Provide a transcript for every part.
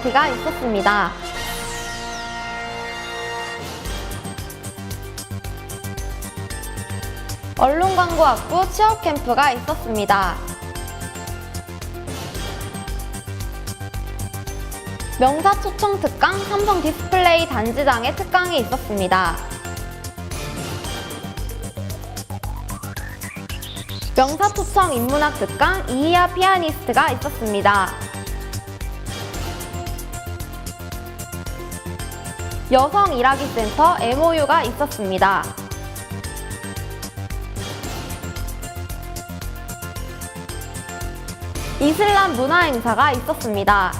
파티가 있었습니다. 언론광고학부 취업 캠프가 있었습니다. 명사 초청 특강 삼성 디스플레이 단지장에 특강이 있었습니다. 명사 초청 인문학 특강 이희아 피아니스트가 있었습니다. 여성 일하기 센터 MOU가 있었습니다. 이슬람 문화 행사가 있었습니다.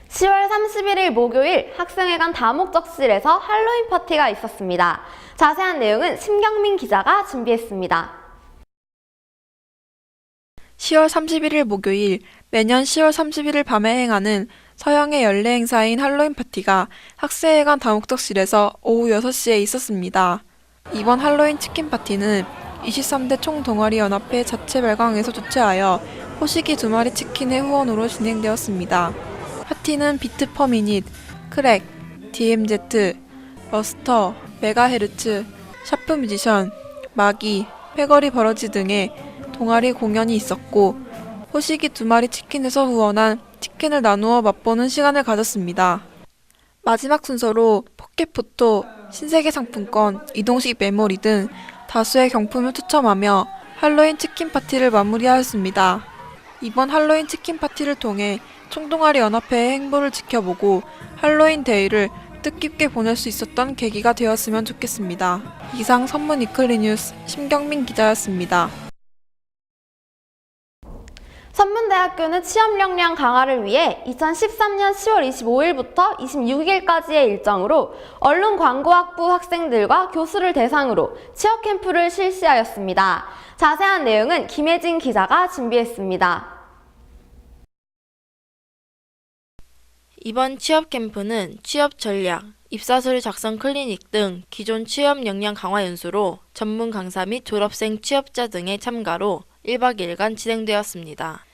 (10월 31일) 목요일 학생회관 다목적실에서 할로윈 파티가 있었습니다. 자세한 내용은 심경민 기자가 준비했습니다. 10월 31일 목요일, 매년 10월 31일 밤에 행하는 서양의 연례 행사인 할로윈 파티가 학생회관 다목적실에서 오후 6시에 있었습니다. 이번 할로윈 치킨 파티는 23대 총동아리연합회 자체 발광에서 주최하여 호식이 2마리 치킨의 후원으로 진행되었습니다. 파티는 비트 퍼 미닛, 크랙, DMZ, 러스터, 메가헤르츠, 샤프 뮤지션, 마기, 패거리 버러지 등의 동아리 공연이 있었고, 호식이 2마리 치킨에서 후원한 치킨을 나누어 맛보는 시간을 가졌습니다. 마지막 순서로 포켓포토, 신세계 상품권, 이동식 메모리 등 다수의 경품을 추첨하며 할로윈 치킨 파티를 마무리하였습니다. 이번 할로윈 치킨 파티를 통해 총동아리 연합회의 행보를 지켜보고 할로윈 데이를 뜻깊게 보낼 수 있었던 계기가 되었으면 좋겠습니다. 이상 선문 위클리 뉴스 심경민 기자였습니다. 선문대학교는 취업 역량 강화를 위해 2013년 10월 25일부터 26일까지의 일정으로 언론광고학부 학생들과 교수를 대상으로 취업 캠프를 실시하였습니다. 자세한 내용은 김혜진 기자가 준비했습니다. 이번 취업 캠프는 취업 전략, 입사서류 작성 클리닉 등 기존 취업 역량 강화 연수로 전문 강사 및 졸업생 취업자 등의 참가로 1박 2일간 진행되었습니다.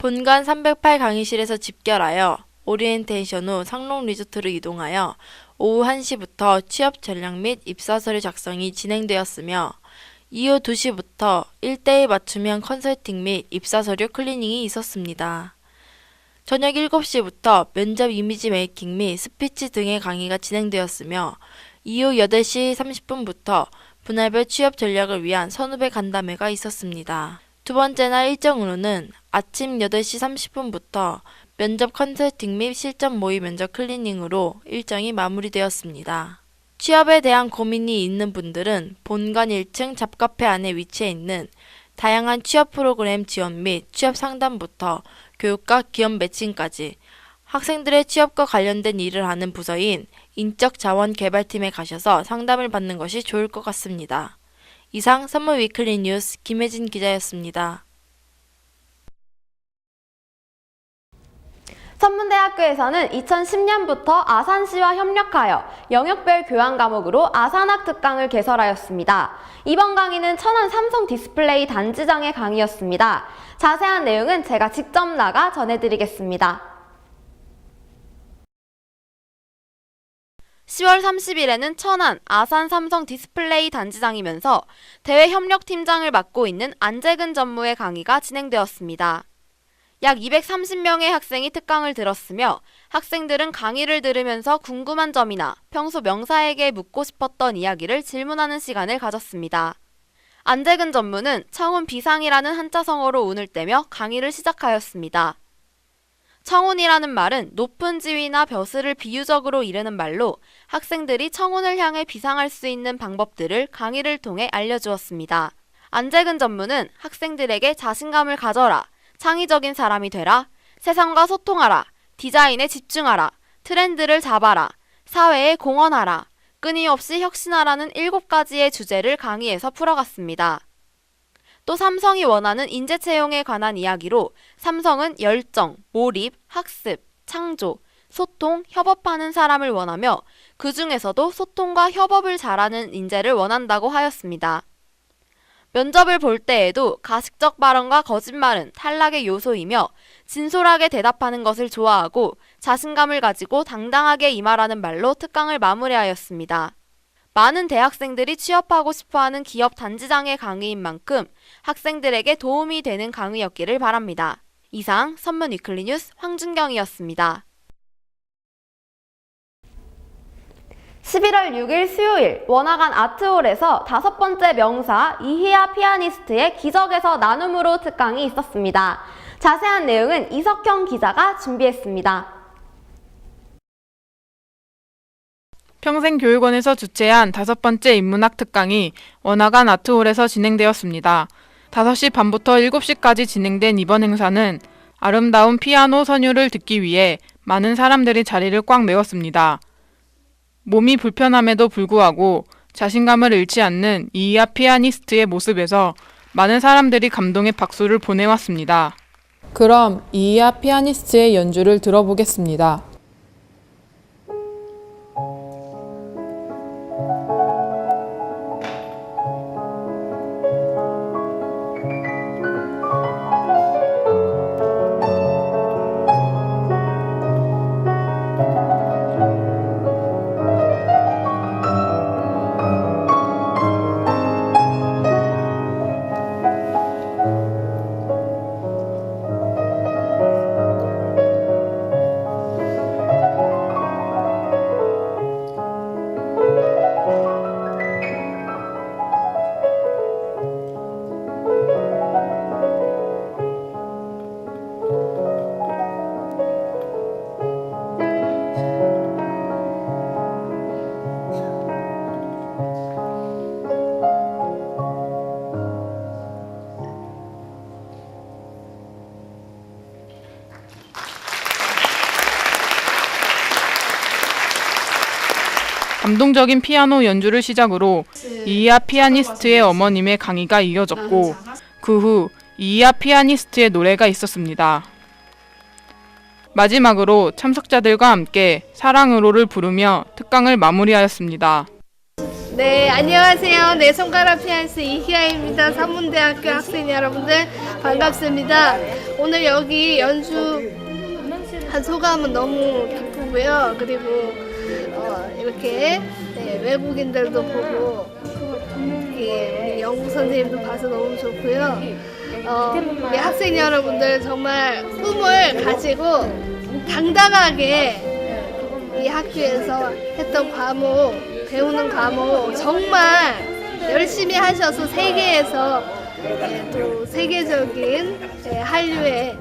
본관 308 강의실에서 집결하여 오리엔테이션 후 상록 리조트로 이동하여 오후 1시부터 취업 전략 및 입사서류 작성이 진행되었으며 이후 2시부터 1대1 맞춤형 컨설팅 및 입사서류 클리닝이 있었습니다. 저녁 7시부터 면접 이미지 메이킹 및 스피치 등의 강의가 진행되었으며 이후 8시 30분부터 분할별 취업 전략을 위한 선후배 간담회가 있었습니다. 두 번째 날 일정으로는 아침 8시 30분부터 면접 컨설팅 및 실전 모의 면접 클리닝으로 일정이 마무리되었습니다. 취업에 대한 고민이 있는 분들은 본관 1층 잡카페 안에 위치해 있는 다양한 취업 프로그램 지원 및 취업 상담부터 교육과 기업 매칭까지 학생들의 취업과 관련된 일을 하는 부서인 인적자원개발팀에 가셔서 상담을 받는 것이 좋을 것 같습니다. 이상 선물 위클리 뉴스 김혜진 기자였습니다. 선문대학교에서는 2010년부터 아산시와 협력하여 영역별 교양 과목으로 아산학 특강을 개설하였습니다. 이번 강의는 천안 삼성 디스플레이 단지장의 강의였습니다. 자세한 내용은 제가 직접 나가 전해드리겠습니다. 10월 30일에는 천안 아산 삼성 디스플레이 단지장이면서 대외협력팀장을 맡고 있는 안재근 전무의 강의가 진행되었습니다. 약 230명의 학생이 특강을 들었으며 학생들은 강의를 들으면서 궁금한 점이나 평소 명사에게 묻고 싶었던 이야기를 질문하는 시간을 가졌습니다. 안재근 전무는 청운 비상이라는 한자성어로 운을 떼며 강의를 시작하였습니다. 청운이라는 말은 높은 지위나 벼슬을 비유적으로 이르는 말로 학생들이 청운을 향해 비상할 수 있는 방법들을 강의를 통해 알려주었습니다. 안재근 전무는 학생들에게 자신감을 가져라, 창의적인 사람이 되라, 세상과 소통하라, 디자인에 집중하라, 트렌드를 잡아라, 사회에 공헌하라, 끊임없이 혁신하라는 7가지의 주제를 강의에서 풀어갔습니다. 또 삼성이 원하는 인재 채용에 관한 이야기로 삼성은 열정, 몰입, 학습, 창조, 소통, 협업하는 사람을 원하며 그 중에서도 소통과 협업을 잘하는 인재를 원한다고 하였습니다. 면접을 볼 때에도 가식적 발언과 거짓말은 탈락의 요소이며 진솔하게 대답하는 것을 좋아하고 자신감을 가지고 당당하게 임하라는 말로 특강을 마무리하였습니다. 많은 대학생들이 취업하고 싶어하는 기업 단지장의 강의인 만큼 학생들에게 도움이 되는 강의였기를 바랍니다. 이상 선문 위클리 뉴스 황준경이었습니다. 11월 6일 수요일 원화관 아트홀에서 5번째 명사 이희아 피아니스트의 기적에서 나눔으로 특강이 있었습니다. 자세한 내용은 이석형 기자가 준비했습니다. 평생교육원에서 주최한 5번째 인문학 특강이 원화관 아트홀에서 진행되었습니다. 5시 반부터 7시까지 진행된 이번 행사는 아름다운 피아노 선율을 듣기 위해 많은 사람들이 자리를 꽉 메웠습니다. 몸이 불편함에도 불구하고 자신감을 잃지 않는 이희아 피아니스트의 모습에서 많은 사람들이 감동의 박수를 보내왔습니다. 그럼 이희아 피아니스트의 연주를 들어보겠습니다. 감동적인 피아노 연주를 시작으로 이희아 피아니스트의 어머님의 강의가 이어졌고 그 후 이희아 피아니스트의 노래가 있었습니다. 마지막으로 참석자들과 함께 사랑으로를 부르며 특강을 마무리하였습니다. 네, 안녕하세요. 네, 손가락 피아니스트 이희아입니다. 산문대학교 학생 여러분들 반갑습니다. 오늘 여기 연주한 소감은 너무 기쁘고요. 그리고 이렇게 외국인들도 보고 우리 영국 선생님도 봐서 너무 좋고요. 우리 학생 여러분들 정말 꿈을 가지고 당당하게 이 학교에서 했던 과목, 배우는 과목 정말 열심히 하셔서 세계에서 또 세계적인 한류의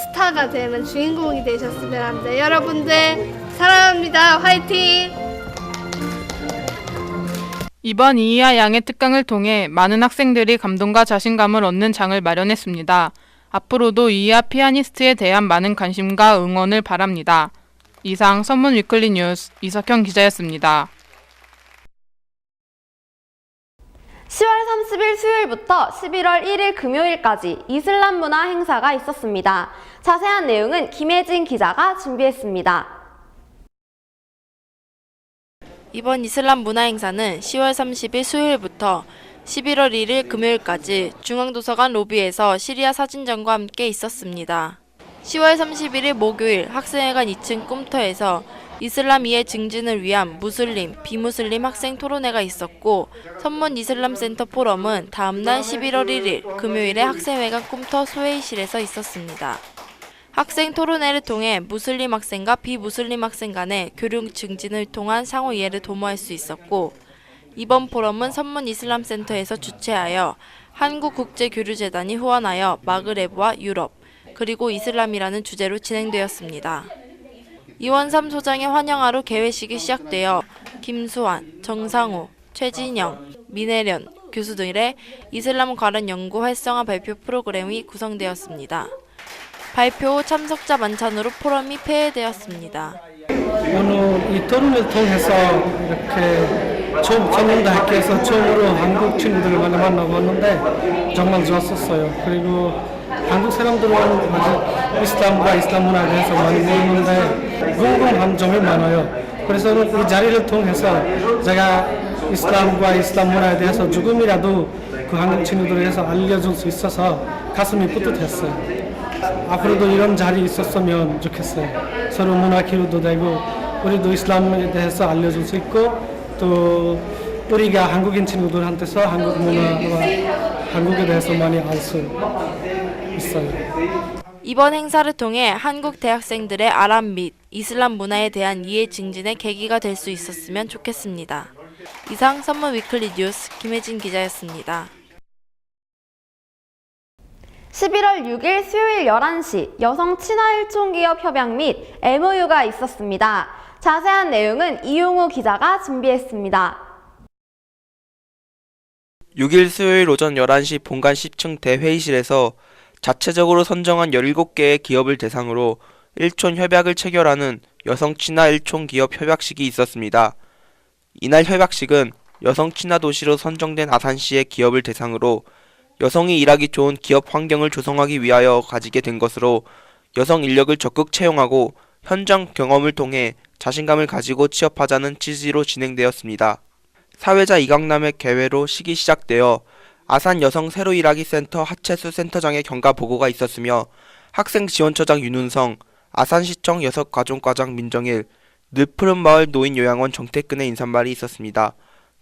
스타가 되는 주인공이 되셨으면 합니다. 여러분들 사랑합니다. 화이팅! 이번 이희아 양의 특강을 통해 많은 학생들이 감동과 자신감을 얻는 장을 마련했습니다. 앞으로도 이희아 피아니스트에 대한 많은 관심과 응원을 바랍니다. 이상 선문 위클리 뉴스 이석형 기자였습니다. 10월 30일 수요일부터 11월 1일 금요일까지 이슬람 문화 행사가 있었습니다. 자세한 내용은 김혜진 기자가 준비했습니다. 이번 이슬람 문화 행사는 10월 30일 수요일부터 11월 1일 금요일까지 중앙도서관 로비에서 시리아 사진전과 함께 있었습니다. 10월 31일 목요일 학생회관 2층 꿈터에서 이슬람 이해 증진을 위한 무슬림, 비무슬림 학생 토론회가 있었고 선문 이슬람 센터 포럼은 다음날 11월 1일 금요일에 학생회관 꿈터 소회의실에서 있었습니다. 학생 토론회를 통해 무슬림 학생과 비무슬림 학생 간의 교류 증진을 통한 상호 이해를 도모할 수 있었고 이번 포럼은 선문 이슬람 센터에서 주최하여 한국국제교류재단이 후원하여 마그레브와 유럽, 그리고 이슬람이라는 주제로 진행되었습니다. 이원삼 소장의 환영하루 개회식이 시작되어 김수환, 정상호, 최진영, 민혜련 교수 등의 이슬람 관련 연구 활성화 발표 프로그램이 구성되었습니다. 발표 후 참석자 만찬으로 포럼이 폐회되었습니다. 오늘 이 토론을 통해서 이렇게 전문대학교에서 처음으로 한국 친구들을 많이 만나고 왔는데 정말 좋았었어요. 그리고 한국 사람들은 아직 이슬람과 이슬람 문화에 대해서 많이 모르는데 궁금한 점이 많아요. 그래서 이 자리를 통해서 제가 이슬람과 이슬람 문화에 대해서 조금이라도 그 한국 친구들에 대해서 알려줄 수 있어서 가슴이 뿌듯했어요. 앞으로도 이런 자리 있었으면 좋겠어요. 서로 문화 교류도 되고 우리도 이슬람에 대해서 알려줄 수 있고 또 우리가 한국인 친구들한테서 한국 문화와 한국에 대해서 많이 알 수 있어요. 이번 행사를 통해 한국 대학생들의 아랍 및 이슬람 문화에 대한 이해 증진의 계기가 될 수 있었으면 좋겠습니다. 이상 선물 위클리 뉴스 김혜진 기자였습니다. 11월 6일 수요일 11시 여성 친화 일촌기업 협약 및 MOU가 있었습니다. 자세한 내용은 이용우 기자가 준비했습니다. 6일 수요일 오전 11시 본관 10층 대회의실에서 자체적으로 선정한 17개의 기업을 대상으로 일촌 협약을 체결하는 여성 친화 일촌 기업 협약식이 있었습니다. 이날 협약식은 여성 친화 도시로 선정된 아산시의 기업을 대상으로 여성이 일하기 좋은 기업 환경을 조성하기 위하여 가지게 된 것으로 여성 인력을 적극 채용하고 현장 경험을 통해 자신감을 가지고 취업하자는 취지로 진행되었습니다. 사회자 이강남의 개회로 식이 시작되어 아산 여성 새로 일하기 센터 하채수 센터장의 경과 보고가 있었으며 학생지원처장 윤은성, 아산시청 여성가족과장 민정일, 늘푸른마을 노인요양원 정태근의 인사말이 있었습니다.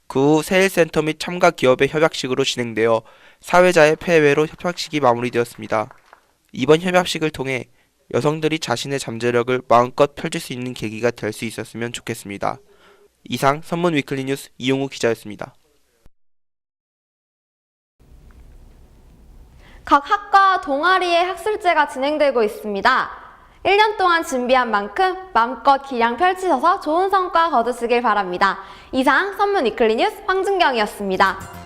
그 후 세일센터 및 참가 기업의 협약식으로 진행되어 사회자의 폐회로 협약식이 마무리되었습니다. 이번 협약식을 통해 여성들이 자신의 잠재력을 마음껏 펼칠 수 있는 계기가 될 수 있었으면 좋겠습니다. 이상 선문 위클리 뉴스 이용우 기자였습니다. 각 학과 동아리의 학술제가 진행되고 있습니다. 1년 동안 준비한 만큼 마음껏 기량 펼치셔서 좋은 성과 거두시길 바랍니다. 이상 선문 위클리 뉴스 황준경이었습니다.